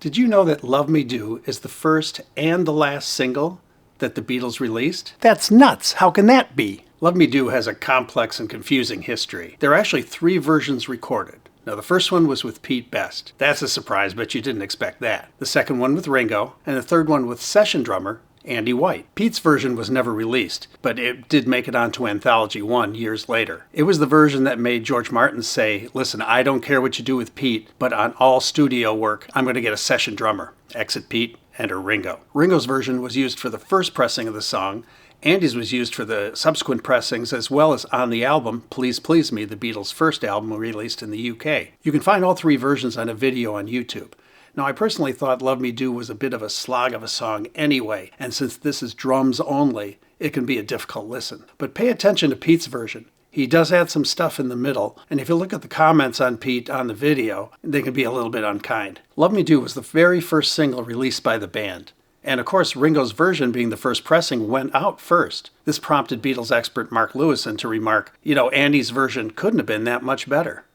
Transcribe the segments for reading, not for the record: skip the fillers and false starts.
Did you know that Love Me Do is the first and the last single that the Beatles released? That's nuts! How can that be? Love Me Do has a complex and confusing history. There are actually 3 versions recorded. Now, the first one was with Pete Best. That's a surprise, but you didn't expect that. The second one with Ringo, and the third one with session drummer Andy White. Pete's version was never released, but it did make it onto Anthology 1 years later. It was the version that made George Martin say, listen, I don't care what you do with Pete, but on all studio work, I'm going to get a session drummer. Exit Pete, enter Ringo. Ringo's version was used for the first pressing of the song. Andy's was used for the subsequent pressings, as well as on the album Please Please Me, the Beatles' first album released in the UK. You can find all 3 versions on a video on YouTube. Now, I personally thought Love Me Do was a bit of a slog of a song anyway, and since this is drums only, it can be a difficult listen. But pay attention to Pete's version. He does add some stuff in the middle, and if you look at the comments on Pete on the video, they can be a little bit unkind. Love Me Do was the very first single released by the band. And of course, Ringo's version, being the first pressing, went out first. This prompted Beatles expert Mark Lewison to remark, Andy's version couldn't have been that much better.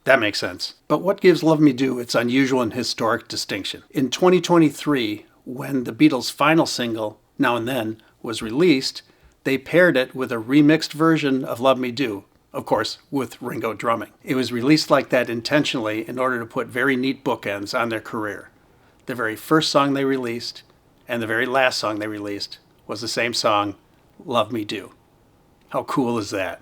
That makes sense. But what gives Love Me Do its unusual and historic distinction? In 2023, when the Beatles' final single, Now and Then, was released, they paired it with a remixed version of Love Me Do, of course, with Ringo drumming. It was released like that intentionally in order to put very neat bookends on their career. The very first song they released and the very last song they released was the same song, Love Me Do. How cool is that?